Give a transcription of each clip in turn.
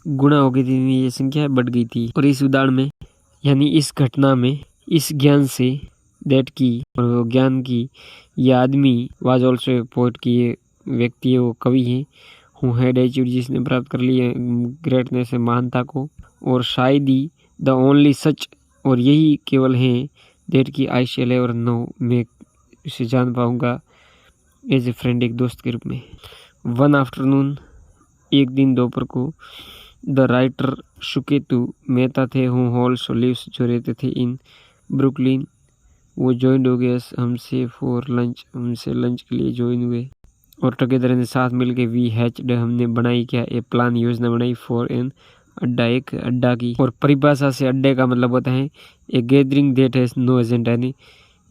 गुणा हो गई थी, ये संख्या बढ़ गई थी। और इस उदाहरण में यानी इस घटना में इस ज्ञान से दैट की और ज्ञान की ये आदमी वाज ऑल्सो पोएट की ये व्यक्ति है, वो कवि है, हु हैड अचीव्ड जिसने प्राप्त कर लिया ग्रेटनेस है महानता को, और शायद ही द ओनली सच और यही केवल है दैट की आई शैल एवर नो मैं इसे जान पाऊंगा एज ए फ्रेंड एक दोस्त के रूप में। वन आफ्टरनून एक दिन दोपहर को द राइटर सुकेतु मेहता थे हूँ ऑल्सो लिव्स जो रहते थे इन ब्रुकलिन, वो ज्वाइन हो गए हमसे फॉर लंच, हमसे लंच के लिए ज्वाइन हुए। और टुगेदर ने साथ मिलके वी हैच्ड हमने बनाई क्या ए प्लान योजना बनाई फॉर एन अड्डा एक अड्डा की। और परिभाषा से अड्डे का मतलब होता है a gathering that has no agenda, यानी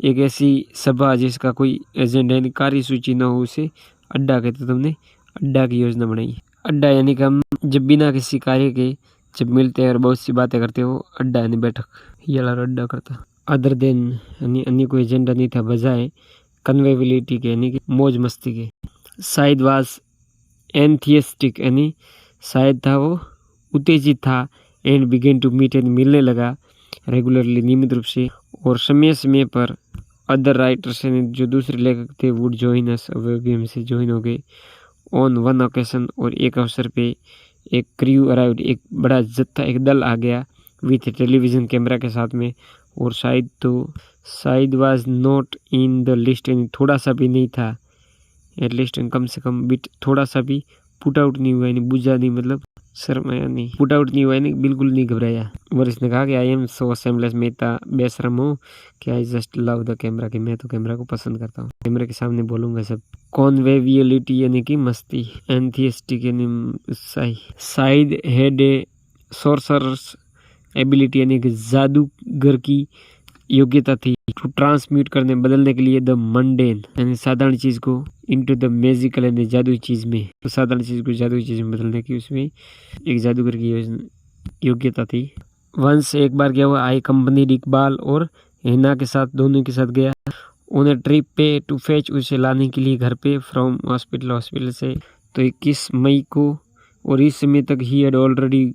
एक ऐसी सभा जिसका कोई एजेंडा यानी कार्य सूची न हो उसे अड्डा कहते। तुमने अड्डा की योजना बनाई। अड्डा यानी कि हम जब बिना किसी कार्य के जब मिलते हैं और बहुत सी बातें करते हो, अड्डा यानी बैठक, ये वाला अड्डा करता। अदर देन यानी अन्य कोई एजेंडा नहीं था बजाय कन्वेबिलिटी के यानी कि मौज मस्ती के। शायद वाज एंथियस्टिक यानी शायद था वो उत्तेजित था, एंड बिगेन टू मीट यानी मिलने लगा रेगुलरली नियमित रूप से, और समय समय पर अदर राइटर्स यानी जो दूसरे लेखक थे वुड जॉइन अस, वे भी हमसे ज्वाइन हो गए। ऑन वन ओकेशन और एक अवसर पे एक क्रू अराइव्ड, एक बड़ा जत्था एक दल आ गया विथ टेलीविज़न कैमरा के साथ में। और शायद तो शायद was not in the list यानी थोड़ा सा भी नहीं था, एटलीस्ट कम से कम बिट थोड़ा सा भी पुट आउट नहीं हुआ यानी बुझा नहीं, मतलब शर्माया नहीं, पुट आउट नहीं हुआ यानी बिल्कुल नहीं घबराया। और इसने कहा कि आई एम सो सेमलेस, मैं इतना बेशरम हूँ कि I just love the camera, कि मैं तो कैमरा को पसंद करता हूँ, कैमरे के सामने बोलूँगा सब। कॉन्वेवियलिटी यानी कि मस्ती, एंथियस्टिक यानी उत्साही, शायद हैड ए सोर्सरस एबिलिटी यानी कि जादूगर की योग्यता थी, टू ट्रांसम्यूट करने बदलने के लिए द मंडेन यानी साधारण चीज को इनटू द मैजिकल यानी जादुई चीज में, तो साधारण चीज को जादुई चीज में बदलने की उसमें एक जादूगर की योग्यता थी। वंस एक बार क्या हुआ, आई कंपनी इकबाल और हिना के साथ दोनों के साथ गया उन्हें ट्रिप पे टू फेच उसे लाने के लिए घर पे फ्रॉम हॉस्पिटल से। तो 21 मई को, और इस समय तक ही हैड ऑलरेडी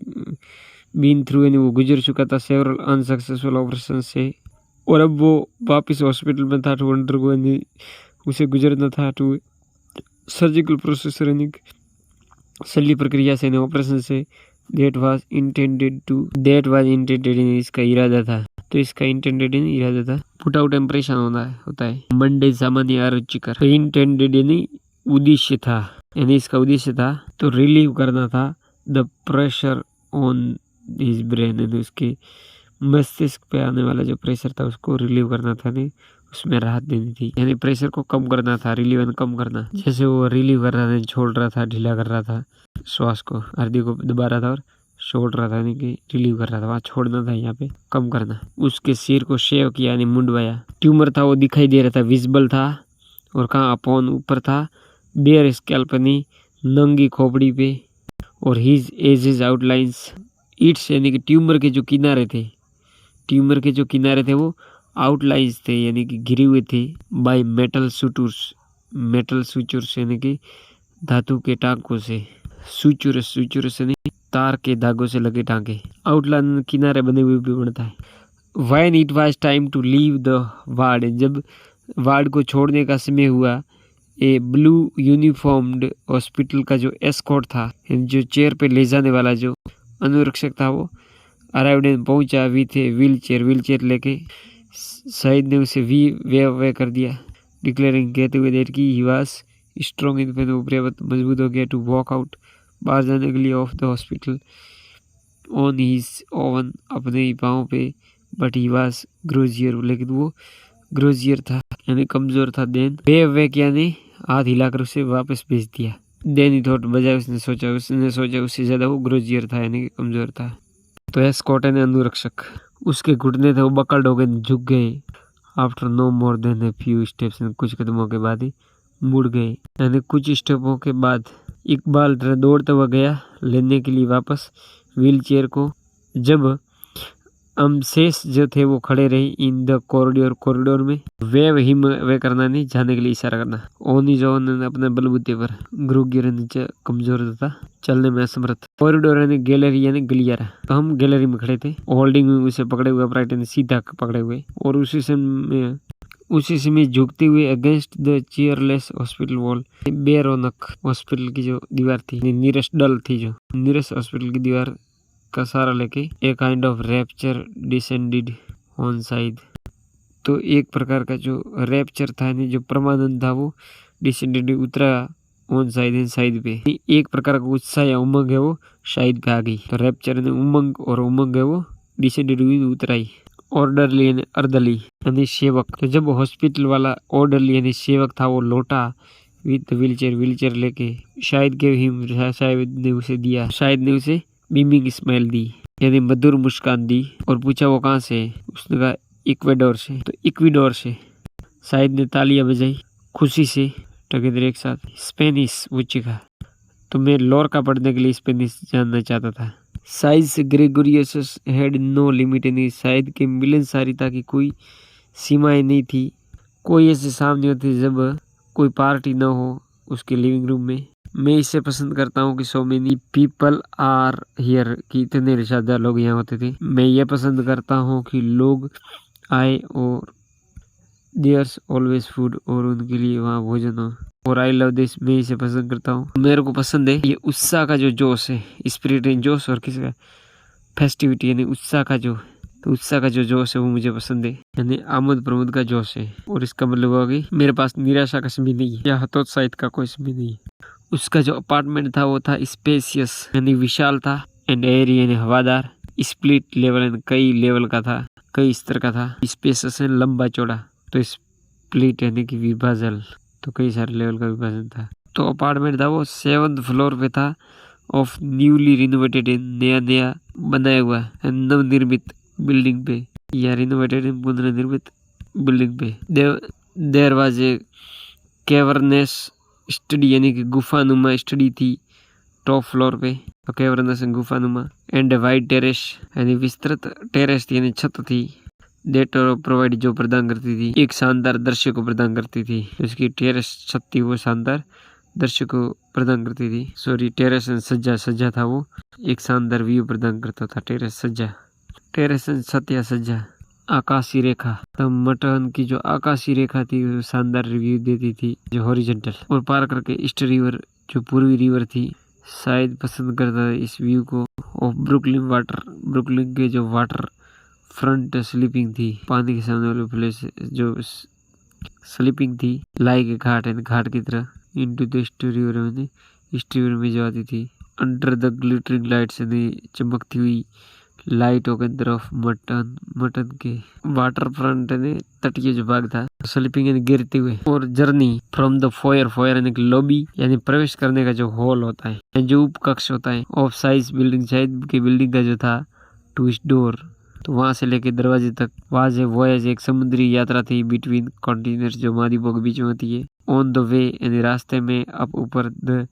बीन थ्रू यानी वो गुजर चुका था सेवरल अनसक्सेसफुल ऑपरेशन से, और अब वो वापस हॉस्पिटल में था टू अंडरगो यानी उसे गुजरना था टू सर्जिकल प्रोसेस यानी शल्य प्रक्रिया से ऑपरेशन से। दैट वाज इंटेंडेड यानी इसका इरादा था, तो इसका इंटेंडेड यानी इरादा था पुट आउट इम्प्रेशन होता है मंडे सामान्य आरुचिकर, तो इंटेंडेड यानी उद्देश्य था यानी इसका उद्देश्य था तो रिलीव करना था the pressure on his brain यानी उसके मस्तिष्क पे आने वाला जो प्रेशर था उसको रिलीव करना था, नहीं उसमें राहत देनी थी, यानी प्रेशर को कम करना था, रिलीव एंड कम करना। जैसे वो रिलीव कर रहा था, छोड़ रहा था, ढीला कर रहा था, श्वास को हृदय को दबा रहा था और छोड़ रहा था यानी कि रिलीव कर रहा था, वहाँ छोड़ना था, यहाँ पे कम करना। उसके सिर को शेव किया यानी मुंडवाया। ट्यूमर था वो दिखाई दे रहा था, विजिबल था, और कहाँ अपॉन ऊपर था, बेयर स्कैल्प यानी नंगी खोपड़ी पे, और हिज आउटलाइंस इट्स यानी कि ट्यूमर के जो किनारे थे वो आउटलाइंस थे यानी कि घिरे हुए थे बाय मेटल सुचुर्स यानी कि धातु के टांकों से, सुचुरस यानी तार के धागों से लगे टांके, आउटलाइन किनारे बने हुए भी बनता है। When it was time to leave the ward, जब वार्ड को छोड़ने का समय हुआ, ए ब्लू यूनिफॉर्म्ड हॉस्पिटल का जो एस्कॉर्ट था, जो चेयर पे ले जाने वाला जो अनुरक्षक था, वो अराइव्ड पहुंचा विथ व्हीलचेयर लेके। शहीद ने उसे वे कर दिया, डिक्लेयरिंग कहते हुए देर की ही वाज स्ट्रॉन्ग इन वो पर्याप्त मजबूत हो गया टू वॉक आउट बाहर जाने के लिए of the hospital on his oven अपने ही पाँव पे, बट ही वाज ग्रोजियर लेकिन वो ग्रोजियर था यानी कमजोर था। देन वे यानी हाथ हिलाकर उसे वापस भेज दिया। देन ही थॉट बजाय उसने सोचा उससे ज्यादा वो ग्रोजियर था यानी कि कमजोर था। तो एस्कॉर्ट ने अनुरक्षक उसके घुटने थे वो बकल्ड हो गए, झुक गए। After no more then a few steps, कुछ कदमों के बाद ही मुड़ गए, यानी कुछ स्टेपों के बाद इकबाल दौड़ता हुआ गया लेने के लिए वापस व्हील चेयर को। जब हम शेष जो थे वो खड़े रहे इन द कॉरिडोर में। वे करना नहीं, जाने के लिए इशारा करना। ओनी जो अपने बलबूते पर ग्रुगियर नीचे कमजोर था, चलने में असमर्थ। कॉरिडोर यानी गैलरी यानी गलियारा, तो हम गैलरी में खड़े थे, होल्डिंग में उसे पकड़े हुए, अपराइट ने सीधा पकड़े हुए, और उसी समय झुकते हुए against the chairless hospital wall, बेरोनक हॉस्पिटल की जो दीवार थी, नीरस डल थी, जो नीरस हॉस्पिटल की दीवार का सहारा लेके a kind of rapture descended on side. तो एक प्रकार का जो रैप्चर था, नहीं जो परमानंद था, वो डिसेंडेड उतरा ऑन साइड पे। एक प्रकार का उत्साह या उमंग है वो साइड पे आ गई। तो रैप्चर ने उमंग, और उमंग है वो डिसेंडेड हुई, उतराई। ऑर्डरली यानी अर्दली यानी सेवक। तो जब हॉस्पिटल वाला ऑर्डरली यानी सेवक था वो लौटा विद व्हीलचेयर लेके, शायद ने उसे दिया, शायद ने उसे बीमिंग स्माइल दी यानी मधुर मुस्कान दी, और पूछा वो कहाँ से। उसने कहा इक्वेडोर से। तो इक्वेडोर से शायद ने तालियां बजाई खुशी से, टगेदर एक साथ। स्पेनिश वो सीखा, तो मैं लोरका पढ़ने के लिए स्पेनिश जानना चाहता था। Size Gregorius had no limit, यानी शायद के मिलनसारिता की कोई सीमाएं नहीं थी। कोई ऐसी शाम नहीं होती जब कोई पार्टी ना हो उसके लिविंग रूम में। मैं इसे पसंद करता हूँ कि so many people are here, कि इतने ज्यादा लोग यहाँ होते थे। मैं ये पसंद करता हूँ कि लोग आए, और देयर्स ऑलवेज फूड, और उनके लिए वहाँ भोजन हो। और आई लव दिस, मैं इसे पसंद करता हूँ, मेरे को पसंद है ये उत्साह का जो जोश है, स्पिरिट एंड जोश, और किसका फेस्टिविटी यानी उत्साह का जो, तो उत्साह का जो जोश है वो मुझे पसंद है, यानी आमोद प्रमोद का जोश है। और इसका मतलब हुआ कि मेरे पास निराशा का समय नहीं है या हतोत्साहित का कोई समय नहीं है। उसका जो अपार्टमेंट था वो था स्पेसियस यानी विशाल था, एंड एयर यानी हवादार, स्प्लिट लेवल यानी कई लेवल का था, कई स्तर का था। स्पेसियस यानी लंबा चौड़ा, तो स्प्लिट यानी कि विभाजन, तो कई सारे लेवल का विभाजन था। तो अपार्टमेंट था वो 7th फ्लोर पे था, ऑफ न्यूली रिनोवेटेड, नया बनाया हुआ नवनिर्मित बिल्डिंग पे, या रिनोवेटेड पुनर्निर्मित बिल्डिंग पे। There was a cavernous study यानी कि गुफानुमा स्टडी थी टॉप फ्लोर पे, तो कैवर्नस गुफानुमा। एंड वाइड टेरेस यानी विस्तृत टेरेस थी यानी छत थी, देट प्रोवाइड जो प्रदान करती थी एक शानदार दृश्य को प्रदान करती थी। उसकी टेरेस छत थी वो शानदार दृश्य को प्रदान करती थी। सॉरी, टेरेस सज्जा था वो एक शानदार व्यू प्रदान करता था। टेरेस छत या सज्जा। आकाशीय रेखा, तो मटन की जो आकाशीय रेखा थी वो शानदार रिव्यू देती थी, जो हॉरिजॉन्टल। और पार करके ईस्ट रिवर जो पूर्वी रिवर थी, शायद पसंद करता था इस व्यू को। ऑफ ब्रुकलिन के जो वाटर फ्रंट स्लीपिंग थी, पानी के सामने वाले प्लेस जो स्लीपिंग थी, लाई के घाट है घाट की तरह, इनटू द ईस्ट रिवर में जो आती थी। अंडर द ग्लिटरिंग लाइट्स यानी चमकती हुई लाइटों के अंदर ऑफ मटन के वाटर फ्रंट यानी तटीय जो भाग था, स्लीपिंग यानी गिरते हुए। और जर्नी फ्रॉम द फोयर यानी लॉबी यानी प्रवेश करने का जो हॉल होता है, जो उपकक्ष होता है, ऑफ साइज बिल्डिंग शायद की बिल्डिंग का जो था, टू इस डोर, तो वहां से लेके दरवाजे तक। वॉज एक समुद्री यात्रा थी बिटवीन कॉन्टिनेंट्स जो महाद्वीपों के बीच में होती है। ऑन द वे यानी रास्ते में, अप ऊपर, द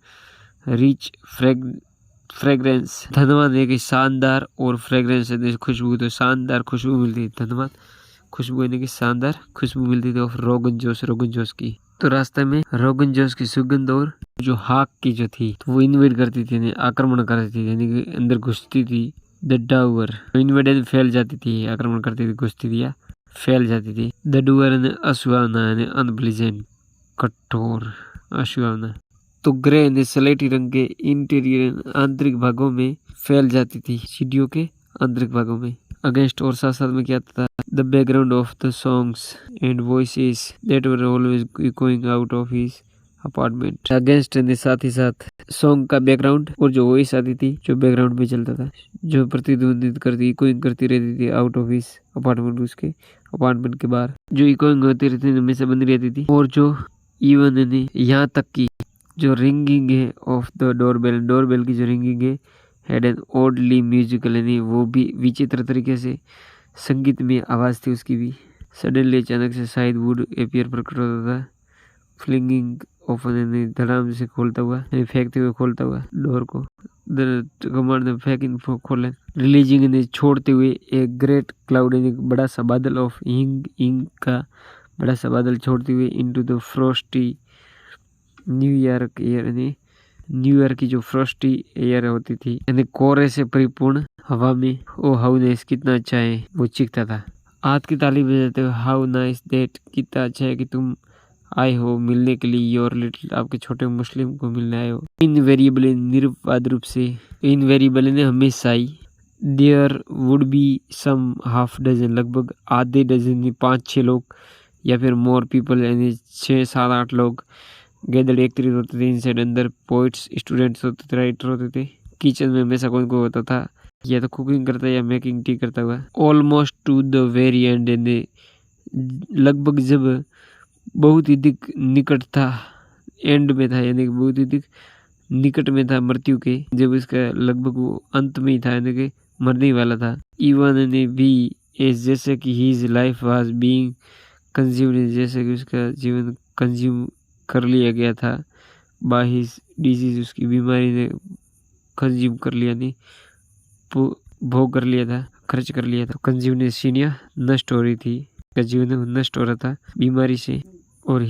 रिच फ्रेग्रेंस धनवान एक शानदार, और फ्रेग्रेंस खुशबू, तो शानदार खुशबू मिलती है। धनवान खुशबू यानी कि शानदार खुशबू मिलती थी ऑफ रोगन जोश की। तो रास्ते में रोगन जोश की सुगंध और जो हाक की जो थी, तो वो इन्वेड करती थी यानी आक्रमण करती थी, यानी कि अंदर घुसती थी। द डावर इन्वेड फैल जाती थी, आक्रमण करती थी, घुसती थी या फैल जाती थी। द डूअर यानी असुहावना यानी अनप्लीजेंट, कठोर, असुहावना। तो ग्रे यानी सलेटी रंग के इंटीरियर आंतरिक भागों में फैल जाती थी, सीढ़ियों के आंतरिक भागों में। अगेंस्ट और साथ में क्या था, the background of the songs and voices that were always going out of his apartment. Against यानी साथ ही साथ सॉन्ग का बैकग्राउंड, और जो वॉइस आती थी जो बैकग्राउंड में चलता था, जो प्रतिध्वनित करती इकोइंग करती रहती थी आउट ऑफ हिज अपार्टमेंट, उसके अपार्टमेंट के बाहर जो इकोइंग होती रहती थी हमेशा बनी रहती थी। और जो इवन यानी यहाँ तक की जो रिंगिंग है ऑफ द डोरबेल की जो रिंगिंग है, हैड एन ओडली म्यूजिकल यानी वो भी विचित्र तरीके से संगीत में आवाज थी उसकी भी। सडनली अचानक से शायद वुड एपियर प्रकट होता था, फ्लिंगिंग ओपन यानी धड़ाम से खोलता हुआ यानी फेंकते हुए खोलता हुआ डोर को। The command the fake info खोलें, रिलीजिंग यानी छोड़ते हुए, एक ग्रेट क्लाउड यानी बड़ा सा बादल ऑफ इंक का बड़ा सा बादल छोड़ते हुए, इनटू द फ्रोस्टी न्यूयॉर्क एयर यानी न्यूयॉर्क की जो फ्रोस्टी एयर होती थी यानी कोहरे से परिपूर्ण हवा में, ओ हाउ नाइस कितना अच्छा है वो चीखता था। हाथ की ताली बजाते हुए, हाउ नाइस दैट कितना अच्छा है कि तुम आए हो मिलने के लिए, योर लिटिल आपके छोटे मुस्लिम को मिलने आए हो। इनवेरिएबली निरुपवाद रूप से, इनवेरिएबली ने हमेशा ही, there would be some half dozen लगभग आधे डजन 5-6 लोग या फिर मोर पीपल यानी 6-7-8 लोग गैदर्ड एकत्रित होते थे इनसाइड अंदर, पोइट्स स्टूडेंट्स होते थे, राइटर होते थे। किचन में हमेशा कोई कोई होता था, या तो कुकिंग करता या मेकिंग टी करता हुआ। Almost two the very and यानी लगभग जब बहुत ही निकट था, एंड में था यानी बहुत ही निकट में था मृत्यु के, जब इसका लगभग वो अंत में ही था यानी कि मरने वाला था। इवन यानी भी एज जैसे कि his life was being consumed, जैसे कि उसका जीवन कंज्यूम कर लिया गया था, बाय हिज डिजीज उसकी बीमारी ने कंज्यूम कर लिया, नहीं भोग कर लिया था, खर्च कर लिया था। कंज्यूमेशन नष्ट हो रही थी, का जीवन नष्ट हो रहा था बीमारी से। और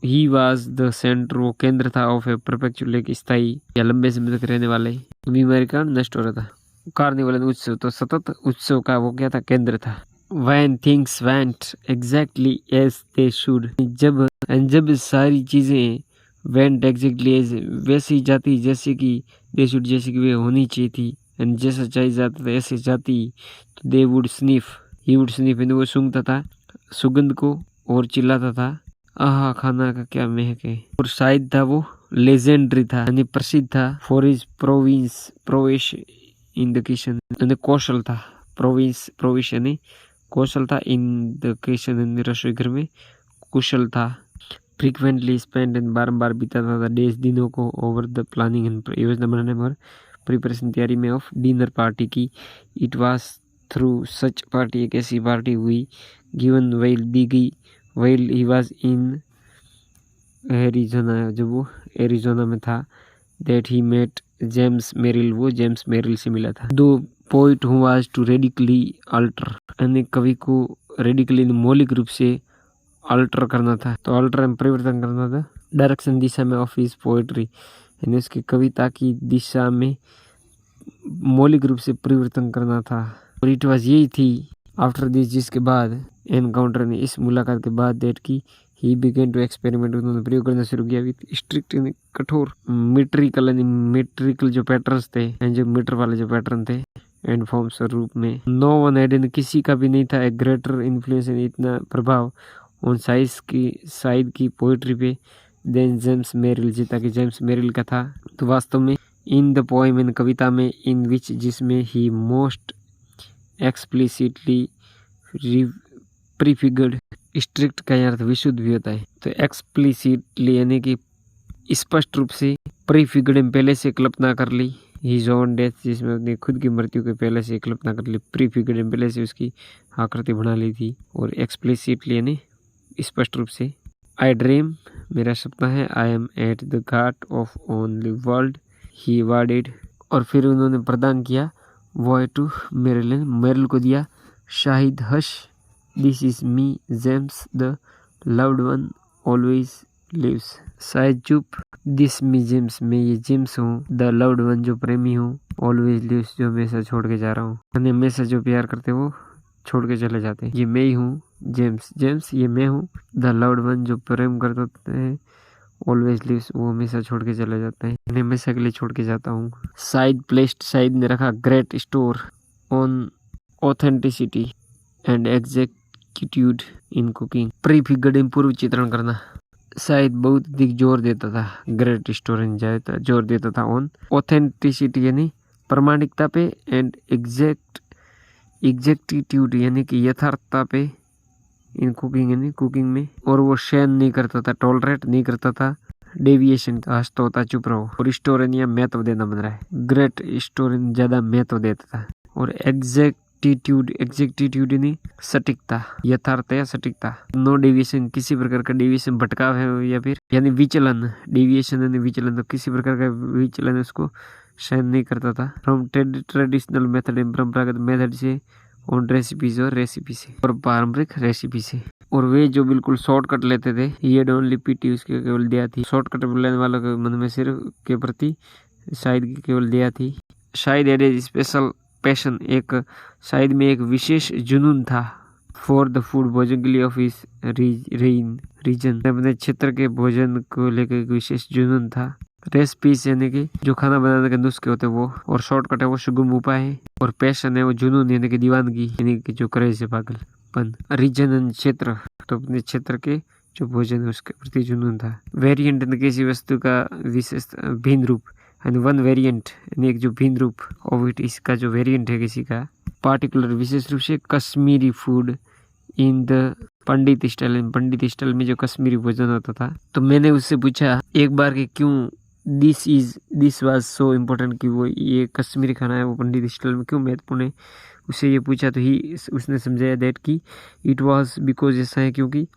ही वाज द सेंटर, वो केंद्र था, ऑफ ए परपेचुअल एक स्थायी या लंबे समय तक रहने वाले बीमारी का नष्ट हो रहा था। कार्निवल उत्सव तो सतत उत्सव का वो क्या था, केंद्र था। When things went exactly as they should, जब सारी चीजें went exactly as वैसी जाती जैसे कि they should जैसे कि वे होनी चाहिए थी, and जैसा चाहिए जाता था ऐसे जाती, तो they would sniff, he would sniff यानी वो सूंघता था सुगंध को और चिल्लाता था, आहा खाना का क्या महक है। और शायद था वो लेजेंडरी था यानी प्रसिद्ध था, for his prowess in the kitchen यानी कौशल था, प्रोविश यानी कौशल था, इन द किचन यानी रसोई घर में कुशल था। फ्रीक्वेंटली स्पेंड एंड बारंबार बिताता था डेज दिनों को, ओवर द प्लानिंग एंड योजना बनाने में और प्रिपरेशन तैयारी में ऑफ डिनर पार्टी की। It was through such party, एक ऐसी पार्टी हुई, गिवन वेल दी गई, well he was in Arizona, जब वो एरिजोना में था, that he met James Merrill, वो जेम्स मेरिल से मिला था। दो poet who was to radically alter यानी कवि को रेडिकली मौलिक रूप से अल्टर करना था, तो अल्टर में परिवर्तन करना था, डायरेक्शन दिशा में ऑफ हिज पोएट्री यानी उसकी कविता की दिशा में मौलिक रूप से परिवर्तन करना था। और इट वाज यही थी आफ्टर दिस, जिसके बाद एनकाउंटर ने इस मुलाकात के बाद, दैट की ही बिगेन टू एक्सपेरिमेंट, उन्होंने प्रयोग करना शुरू किया विद स्ट्रिक्ट यानी कठोर, मेट्रिकल जो पैटर्न्स थे, जो मीटर वाले जो पैटर्न थे, एंड फॉर्म्स रूप में। नो वन हैड, किसी का भी नहीं था, एक ग्रेटर इन्फ्लुएंस इतना प्रभाव ऑन साइड की पोइट्री पे देन जेम्स मेरिल, जितना कि जेम्स मेरिल का था। तो वास्तव में इन द पोएम इन कविता में, इन विच जिसमें ही मोस्ट एक्सप्लिसिटली प्रीफिगर्ड, स्ट्रिक्ट का अर्थ विशुद्ध भी होता है, तो एक्सप्लिसिटली यानी कि स्पष्ट रूप से, प्रीफिगर्ड पहले से कल्पना कर ली, हिज ओन डेथ जिसमें अपनी खुद की मृत्यु के पहले से कल्पना कर ली, प्रीफिगर्ड पहले से उसकी आकृति बना ली थी, और एक्सप्लिसिटली यानी स्पष्ट रूप से। आई ड्रीम मेरा सपना है, I am at the ghat of only world he warded, और फिर उन्होंने प्रदान किया वॉय टू मेरिल को दिया Shahid hush, this is me James the loved one always lives, शायद चुप, दिस मी जेम्स मैं ये जेम्स हूँ, द लव्ड वन जो प्रेमी हूँ, ऑलवेज लिव्स जो हमेशा छोड़ के जा रहा हूँ, हमेशा जो प्यार करते वो छोड़ के चले जाते हैं, ये मैं ही हूँ जेम्स ये मैं हूँ, द लव्ड वन जो प्रेम करते हैं, ऑलवेज लिव्स वो हमेशा छोड़ के चले जाते हैं, हमेशा के लिए छोड़ के जाता हूँ। शायद ने रखा great store on authenticity and एग्जैक्टिट्यूड in cooking, prefigured पूर्व चित्रण करना, शायद बहुत अधिक जोर देता था, ग्रेट स्टोर जोर देता था ऑन ऑथेंटिसिटी यानी प्रामाणिकता पे, एंड एग्जैक्टिट्यूड यानी कि यथार्थता पे, इन कुकिंग यानी कुकिंग में, और वो शेन नहीं करता था, टॉलरेट नहीं करता था, डेविएशन हंसता होता चुप रहो, और स्टोरियन महत्व देना बन रहा है, ग्रेट स्टोरियन ज्यादा महत्व देता था, और एग्जैक्टिट्यूड नहीं, सटीकता, यथार्थ या सटीकता, नो डेविएशन, किसी प्रकार का डेविएशन, भटकाव है या फिर यानी विचलन, डेविएशन यानी विचलन, तो किसी प्रकार का विचलन उसको सहन नहीं करता था। फ्रॉम ट्रेडिशनल मेथड, परंपरागत मेथड से, ऑन रेसिपीज और रेसिपी से, और पारंपरिक रेसिपी से। और वे जो बिल्कुल शॉर्टकट लेते थे, ये डोंली पीटी, उसके केवल दया थी। शॉर्टकट लेने वालों के मन में सिर्फ के प्रति शायद केवल दया थी। शायद एड स्पेशल पैशन, एक शायद में एक विशेष जुनून था। फॉर द फूड, भोजन के लिए, ऑफ हिज रीजन, अपने क्षेत्र के भोजन को लेकर एक विशेष जुनून था। रेसिपीज यानी कि जो खाना बनाने के नुस्खे होते हैं वो, और शॉर्टकट है वो सुगम उपाय है, और पैशन है वो जुनून यानी कि दीवानगी, यानी कि जो क्रेज है, पागलपन। रीजन क्षेत्र, तो अपने क्षेत्र के जो भोजन है उसके प्रति जुनून था। वेरिएंट यानी किसी वस्तु का विशेष भिन्न रूप, एंड वन वेरिएंट यानी एक जो भिन्न रूप ऑफ इट, इसका जो वेरिएंट है किसी का, पार्टिकुलर विशेष रूप से Kashmiri food in the Pandit style में जो कश्मीरी भोजन होता था। तो मैंने उससे पूछा एक बार कि क्यों दिस वाज सो इम्पोर्टेंट, कि वो ये कश्मीरी खाना है वो पंडित स्टाइल में क्यों महत्वपूर्ण है, उससे ये पूछा। तो उसने समझाया दैट कि इट वाज बिकॉज, ऐसा है क्योंकि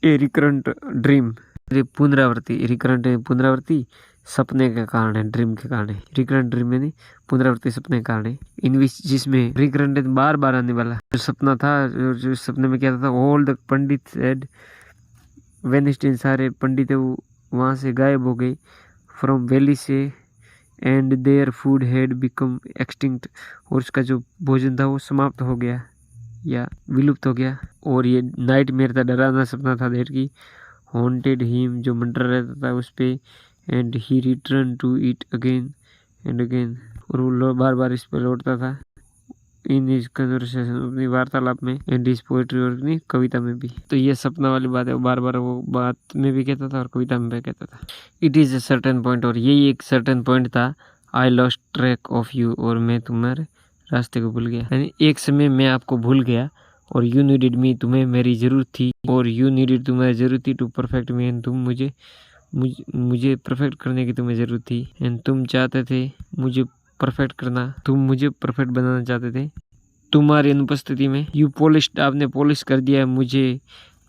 ए रिकरेंट ड्रीम, पुनरावर्ती सपने के कारण है, ड्रीम के कारण है। रिकरेंट ड्रीम यानी पुनरावर्ती सपने के कारण है। इन विच, जिसमें रिकरेंट बार बार आने वाला जो सपना था, जो सपने में क्या था, all the pandit had vanished, सारे पंडित है वो वहाँ से गायब हो गए, फ्रॉम वैली से, and their food had become extinct, और उसका जो भोजन था वो समाप्त हो गया या विलुप्त हो गया। और ये नाइट मेयर था, डरावना सपना था, दैट की हॉन्टेड हिम, जो मंडरा रहता था उस पे, and he return to it again and again, और वो बार बार इस पर लौटता था। इन हिज कन्वर्सेशन, अपनी वार्तालाप में, एंड हिज पोएट्री, और अपनी कविता में भी। तो ये सपना वाली बात है, वो बार बार वो बात में भी कहता था और कविता में भी कहता था। It is a certain point, और यही एक सर्टेन पॉइंट था, I lost track of you, और मैं तुम्हारे रास्ते को भूल गया, यानी एक समय मैं आपको भूल गया। और यू नीडेड मी, तुम्हें मेरी जरूरत थी, और यू नीडेड, तुम्हारी जरूरत थी, टू परफेक्ट मी, तुम मुझे परफेक्ट करने की तुम्हें जरूरत थी, एंड तुम चाहते थे मुझे परफेक्ट करना, तुम मुझे परफेक्ट बनाना चाहते थे तुम्हारी अनुपस्थिति में। यू पॉलिश्ड, आपने पॉलिश कर दिया मुझे,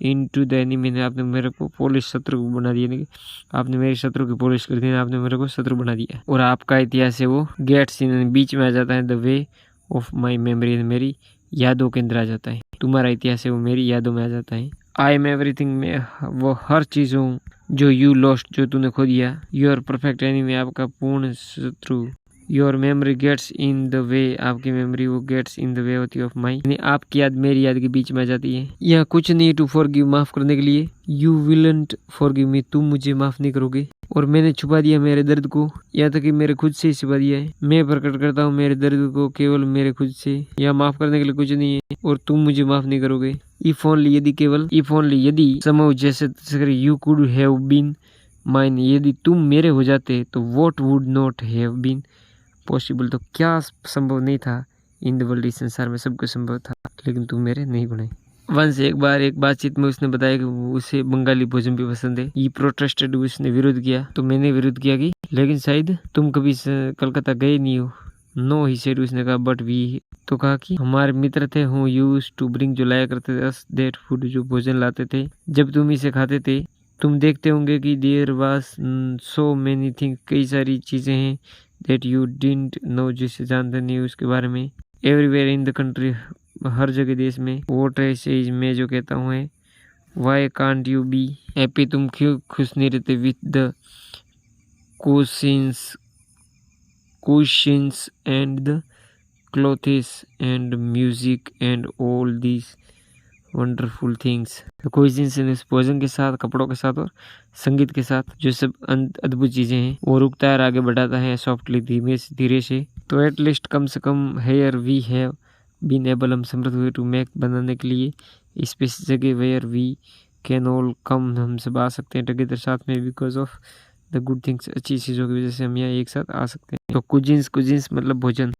इनटू द एनिमी, ने आपने मेरे को पॉलिश शत्रु बना दिया, आपने मेरे शत्रु की पॉलिश कर दी, आपने मेरे को शत्रु बना दिया। और आपका इतिहास है वो गेट्स इन, बीच में आ जाता है, the way of my memory, मेरी यादों के अंदर आ जाता है। तुम्हारा इतिहास है वो मेरी यादों में आ जाता है। आई एम एवरीथिंग, में वो हर चीज हूँ जो यू लॉस्ट, जो तूने खो दिया। योर परफेक्ट एनिमी, आपका पूर्ण शत्रु। Your memory gets in the way, आपकी मेमोरी वो गेट्स इन द वे होती है ऑफ माई, यानी आपकी याद मेरी याद के बीच में आ जाती है। यह कुछ नहीं, टू फॉरगिव, माफ करने के लिए। यू विलंट फॉरगिव मी, तुम मुझे माफ नहीं करोगे। और मैंने छुपा दिया मेरे दर्द को, या तक कि मेरे खुद से ही छुपा दिया है। मैं प्रकट करता हूँ मेरे दर्द को केवल मेरे खुद से, या माफ करने के लिए कुछ नहीं है, और तुम मुझे माफ नहीं करोगे। इफ ओनली, यदि केवल, इफ ओनली यदि, समहाउ जैसे you could have been mine, यदि तुम मेरे हो जाते तो what would not have been possible, तो क्या संभव नहीं था, इन द वर्ल्ड, इस संसार में सब कुछ संभव था, लेकिन तुम मेरे नहीं बने। वंश, एक बार एक बातचीत में उसने बताया कि उसे बंगाली भोजन भी पसंद है। ये प्रोटेस्टेड, उसने विरोध किया, तो मैंने विरोध किया कि लेकिन शायद तुम कभी कलकत्ता गए नहीं हो। नो ही सेड, उसने कहा, बट वी, तो कहा कि हमारे मित्र थे हूँ यूज टू ब्रिंग, जो लाया करते थे, अस दैट फूड, जो भोजन लाते थे जब तुम इसे खाते थे। तुम देखते होंगे कि there was so many thing, कई सारी चीजें हैं, दैट यू डिडंट नो, जिसे जानते नहीं उसके बारे में। एवरीवेयर इन द कंट्री, हर जगह देश में। वोट है, मैं जो कहता हूँ है, why can't you be happy, तुम क्यों खुश नहीं रहते, with the cushions and the clothes and music and all these wonderful things. Cuisines, भोजन के साथ, कपड़ों के साथ और संगीत के साथ, जो सब अद्भुत चीजें हैं, वो रुकता है और आगे बढ़ाता है सॉफ्टली, धीरे से। तो एटलीस्ट कम से कम here we have been able, हम समर्थ हुए, टू मेक, बनाने के लिए, स्पेस जगह, where we can all come, हम सब आ सकते हैं, टुगेदर, साथ में, because of the good things, अच्छी चीज़ों की वजह से हम यहाँ एक साथ आ सकते हैं। तो कुजिन्स मतलब भोजन।